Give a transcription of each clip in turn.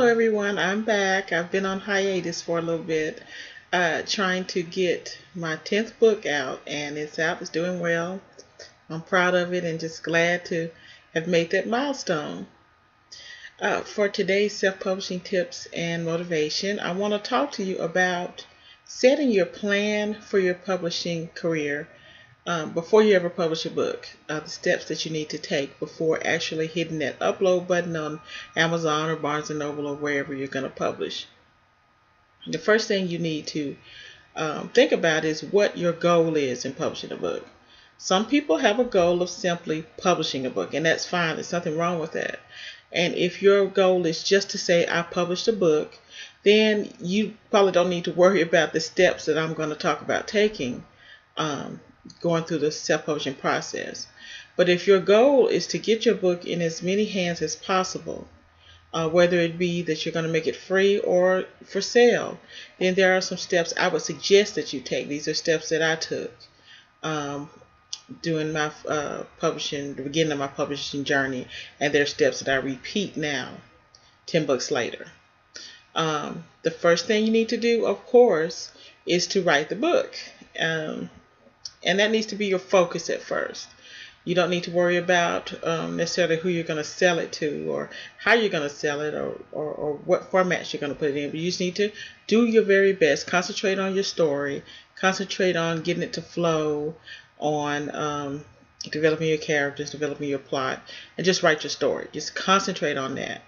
Hello everyone, I'm back. I've been on hiatus for a little bit, trying to get my 10th book out, and it's out, it's doing well. I'm proud of it and just glad to have made that milestone. For today's self-publishing tips and motivation, I want to talk to you about setting your plan for your publishing career before you ever publish a book, the steps that you need to take before actually hitting that upload button on Amazon or Barnes & Noble or wherever you're going to publish. The first thing you need to think about is what your goal is in publishing a book. Some people have a goal of simply publishing a book, and that's fine. There's nothing wrong with that. And if your goal is just to say, I published a book, then you probably don't need to worry about the steps that I'm going to talk about taking going through the self-publishing process. But if your goal is to get your book in as many hands as possible, whether it be that you're going to make it free or for sale, then there are some steps I would suggest that you take. These are steps that I took during my the beginning of my publishing journey, and they're steps that I repeat now, 10 books later. The first thing you need to do, of course, is to write the book. And that needs to be your focus at first. You don't need to worry about necessarily who you're going to sell it to or how you're going to sell it or what formats you're going to put it in. But you just need to do your very best. Concentrate on your story. Concentrate on getting it to flow, on developing your characters, developing your plot, and just write your story. Just concentrate on that.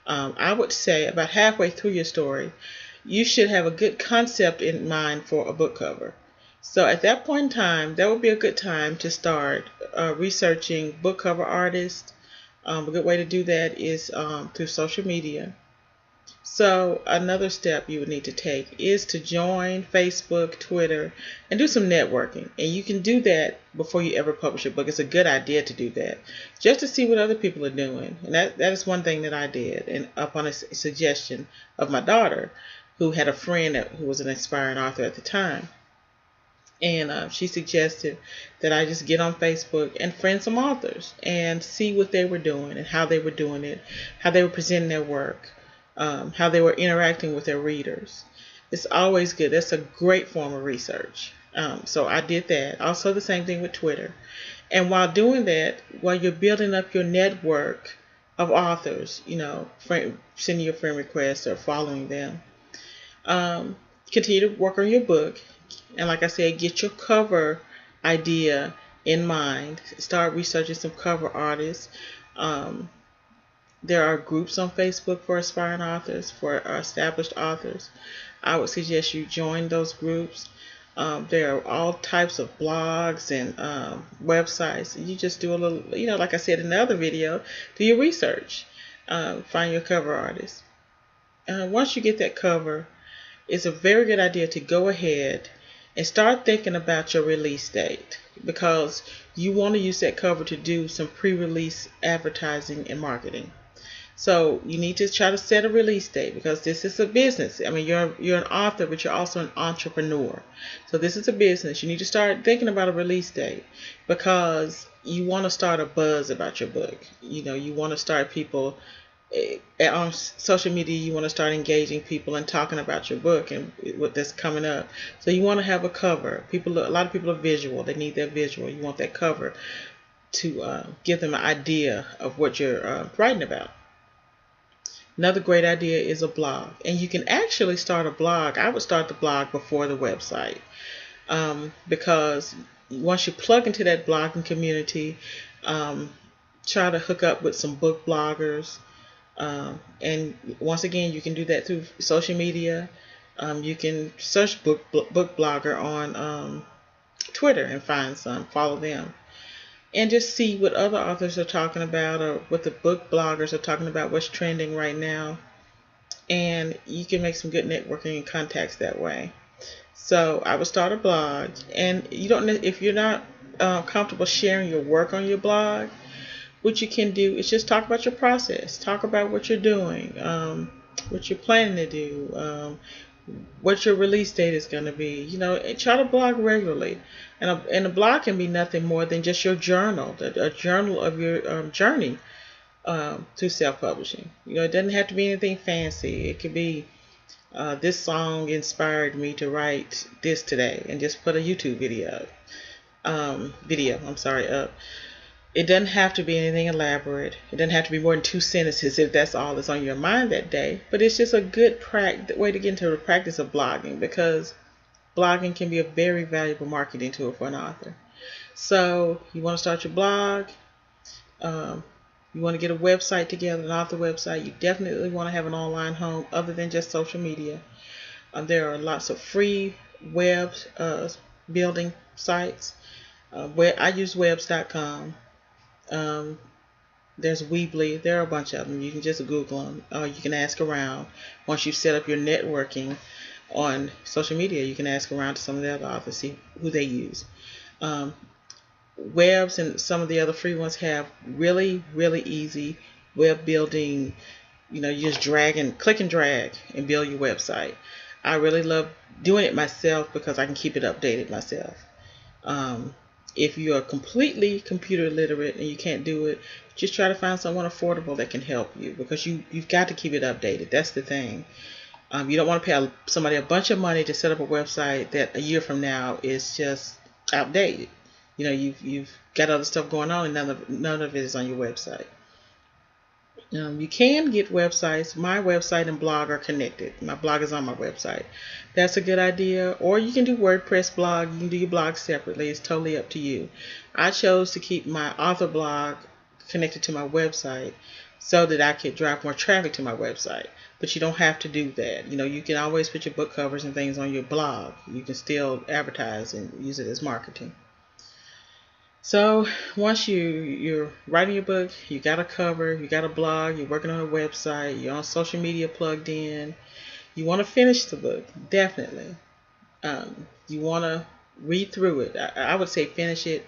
I would say about halfway through your story, you should have a good concept in mind for a book cover. So at that point in time, that would be a good time to start researching book cover artists. A good way to do that is through social media. So another step you would need to take is to join Facebook, Twitter, and do some networking. And you can do that before you ever publish a book. It's a good idea to do that, just to see what other people are doing. And that is one thing that I did, and upon a suggestion of my daughter, who had a friend who was an aspiring author at the time. And she suggested that I just get on Facebook and friend some authors and see what they were doing and how they were doing it, how they were presenting their work, how they were interacting with their readers. It's always good. That's a great form of research. So I did that. Also the same thing with Twitter. And while doing that, while you're building up your network of authors, sending your friend requests or following them, continue to work on your book. And like I said, get your cover idea in mind. Start researching some cover artists. There are groups on Facebook for aspiring authors, for established authors. I would suggest you join those groups. There are all types of blogs and websites. You just do a little, like I said in the other video, do your research. Find your cover artist. Once you get that cover, it's a very good idea to go ahead and start thinking about your release date, because you want to use that cover to do some pre-release advertising and marketing. So you need to try to set a release date, because this is a business. I mean, you're an author, but you're also an entrepreneur. So this is a business. You need to start thinking about a release date, because you want to start a buzz about your book. You want to start people on social media. You want to start engaging people and talking about your book and what that's coming up. So you want to have a cover. A lot of people are visual. They need that visual. You want that cover to give them an idea of what you're writing about. Another great idea is a blog. And you can actually start a blog. I would start the blog before the website, because once you plug into that blogging community, try to hook up with some book bloggers. And once again, you can do that through social media. You can search book blogger on Twitter and find some, follow them, and just see what other authors are talking about, or what the book bloggers are talking about, what's trending right now. And you can make some good networking and contacts that way. So I would start a blog, and if you're not comfortable sharing your work on your blog, what you can do is just talk about your process. Talk about what you're doing, what you're planning to do, what your release date is going to be. And try to blog regularly. And a blog can be nothing more than just your journal, a journal of your journey. to self-publishing. It doesn't have to be anything fancy. It could be this song inspired me to write this today, and just put a YouTube video. Up. It doesn't have to be anything elaborate. It doesn't have to be more than 2 sentences if that's all that's on your mind that day. But it's just a good way to get into the practice of blogging, because blogging can be a very valuable marketing tool for an author. So you want to start your blog. You want to get a website together, an author website. You definitely want to have an online home other than just social media. There are lots of free web building sites. Where I use webs.com. There's Weebly. There are a bunch of them. You can just Google them. You can ask around. Once you've set up your networking on social media, you can ask around to some of the other authors, see who they use. Webs and some of the other free ones have really, really easy web building. You just click and drag and build your website. I really love doing it myself because I can keep it updated myself. If you are completely computer illiterate and you can't do it, just try to find someone affordable that can help you, because you've got to keep it updated. That's the thing. You don't want to pay somebody a bunch of money to set up a website that a year from now is just outdated. You've got other stuff going on, and none of it is on your website. You can get websites. My website and blog are connected. My blog is on my website. That's a good idea. Or you can do WordPress blog. You can do your blog separately. It's totally up to you. I chose to keep my author blog connected to my website so that I could drive more traffic to my website. But you don't have to do that. You can always put your book covers and things on your blog. You can still advertise and use it as marketing. So once you're writing your book, you got a cover, you got a blog, you're working on a website, you're on social media plugged in, you want to finish the book, definitely. You want to read through it. I would say finish it.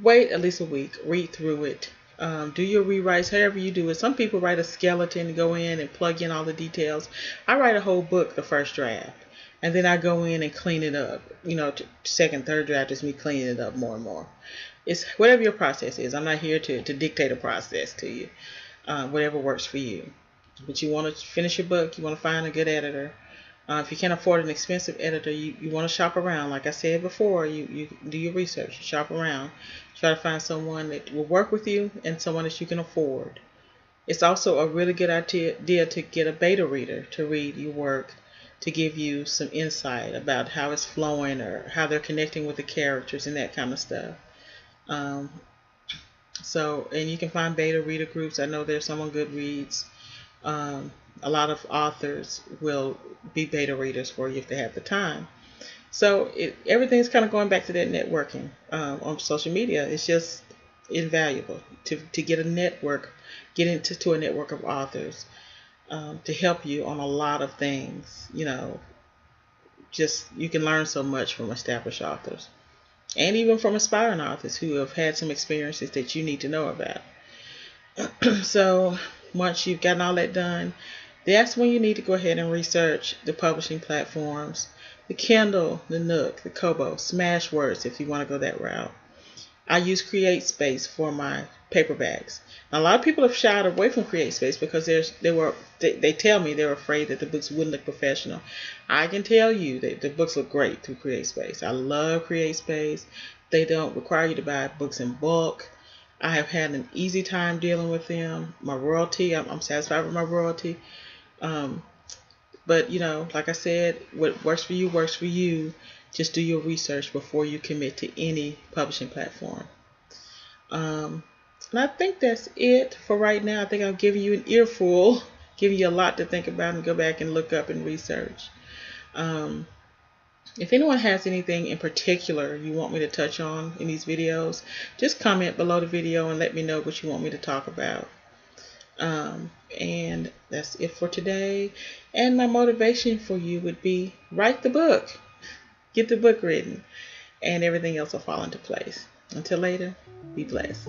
Wait at least a week. Read through it. Do your rewrites however you do it. Some people write a skeleton, go in and plug in all the details. I write a whole book, the first draft, and then I go in and clean it up. Second, third draft is me cleaning it up more and more. It's whatever your process is. I'm not here to dictate a process to you. Whatever works for you. But you want to finish your book. You want to find a good editor. If you can't afford an expensive editor, you want to shop around. Like I said before, you do your research. You shop around. Try to find someone that will work with you and someone that you can afford. It's also a really good idea to get a beta reader to read your work, to give you some insight about how it's flowing or how they're connecting with the characters and that kind of stuff. And you can find beta reader groups. I know there's some on Goodreads. A lot of authors will be beta readers for you if they have the time. So everything's kind of going back to that networking on social media. It's just invaluable to get a network, get into a network of authors to help you on a lot of things. Just you can learn so much from established authors. And even from aspiring authors who have had some experiences that you need to know about. So once you've gotten all that done, that's when you need to go ahead and research the publishing platforms, the Kindle, the Nook, the Kobo, Smashwords if you want to go that route. I use CreateSpace for my paperbacks. Now, a lot of people have shied away from CreateSpace because they tell me they're afraid that the books wouldn't look professional. I can tell you that the books look great through CreateSpace. I love CreateSpace. They don't require you to buy books in bulk. I have had an easy time dealing with them. My royalty, I'm satisfied with my royalty. But like I said, what works for you works for you. Just do your research before you commit to any publishing platform. And I think that's it for right now. I think I've given you an earful, giving you a lot to think about and go back and look up and research. If anyone has anything in particular you want me to touch on in these videos, just comment below the video and let me know what you want me to talk about. And that's it for today. And my motivation for you would be write the book. Get the book written. And everything else will fall into place. Until later, be blessed.